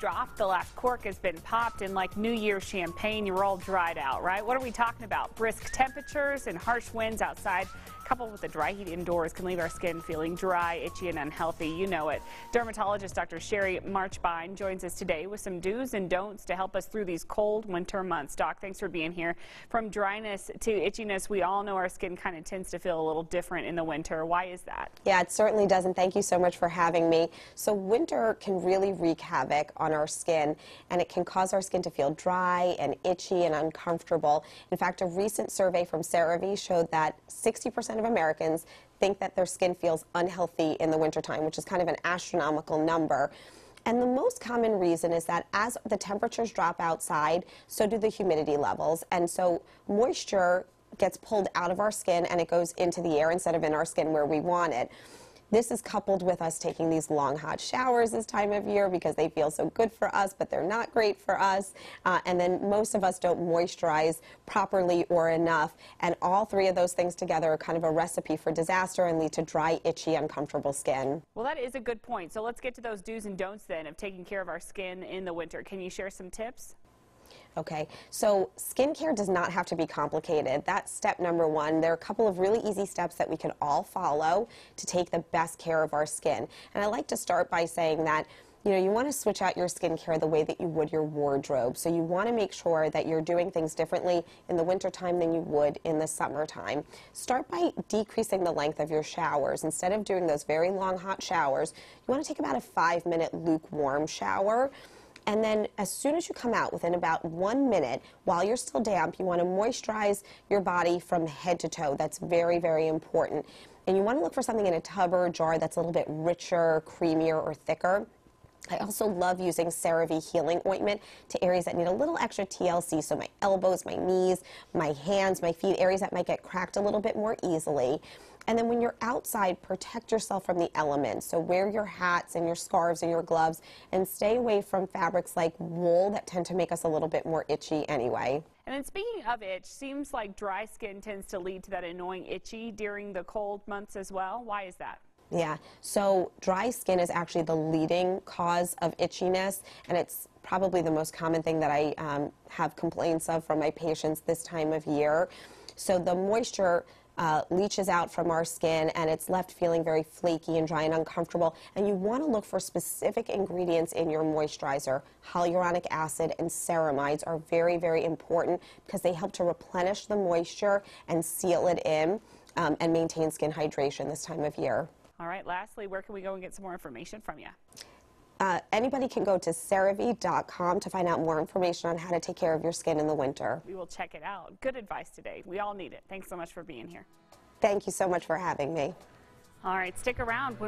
dropped, the last cork has been popped, and like New Year's champagne, you're all dried out, right? What are we talking about? Brisk temperatures and harsh winds outside, coupled with the dry heat indoors, can leave our skin feeling dry, itchy, and unhealthy. You know it. Dermatologist Dr. Sherry Marchbein joins us today with some do's and don'ts to help us through these cold winter months. Doc, thanks for being here. From dryness to itchiness, we all know our skin kind of tends to feel a little different in the winter. Why is that? Yeah, it certainly does, and thank you so much for having me. So winter can really wreak havoc on our skin, and it can cause our skin to feel dry and itchy and uncomfortable. In fact, a recent survey from CeraVe showed that 60% of Americans think that their skin feels unhealthy in the wintertime, which is kind of an astronomical number. And the most common reason is that as the temperatures drop outside, so do the humidity levels. And so moisture gets pulled out of our skin and it goes into the air instead of in our skin where we want it. This is coupled with us taking these long hot showers this time of year because they feel so good for us, but they're not great for us. And then most of us don't moisturize properly or enough. And all three of those things together are kind of a recipe for disaster and lead to dry, itchy, uncomfortable skin. Well, that is a good point. So let's get to those do's and don'ts then of taking care of our skin in the winter. Can you share some tips? Okay, so skincare does not have to be complicated. That's step number one. There are a couple of really easy steps that we can all follow to take the best care of our skin. And I like to start by saying that you want to switch out your skincare the way that you would your wardrobe. So you want to make sure that you're doing things differently in the wintertime than you would in the summertime. Start by decreasing the length of your showers. Instead of doing those very long hot showers, you want to take about a 5-minute lukewarm shower. And then as soon as you come out, within about 1 minute, while you're still damp, you want to moisturize your body from head to toe. That's very, very important. And you want to look for something in a tub or a jar that's a little bit richer, creamier, or thicker. I also love using CeraVe Healing Ointment to areas that need a little extra TLC, so my elbows, my knees, my hands, my feet, areas that might get cracked a little bit more easily. And then when you're outside, protect yourself from the elements. So wear your hats and your scarves and your gloves and stay away from fabrics like wool that tend to make us a little bit more itchy anyway. And then speaking of itch, seems like dry skin tends to lead to that annoying itchy during the cold months as well. Why is that? Yeah, so dry skin is actually the leading cause of itchiness, and it's probably the most common thing that I have complaints of from my patients this time of year. So the moisture leaches out from our skin and it's left feeling very flaky and dry and uncomfortable, and you want to look for specific ingredients in your moisturizer. Hyaluronic acid and ceramides are very, very important because they help to replenish the moisture and seal it in and maintain skin hydration this time of year. All right, lastly, where can we go and get some more information from you? Anybody can go to CeraVe.com to find out more information on how to take care of your skin in the winter. We will check it out. Good advice today. We all need it. Thanks so much for being here. Thank you so much for having me. All right, stick around.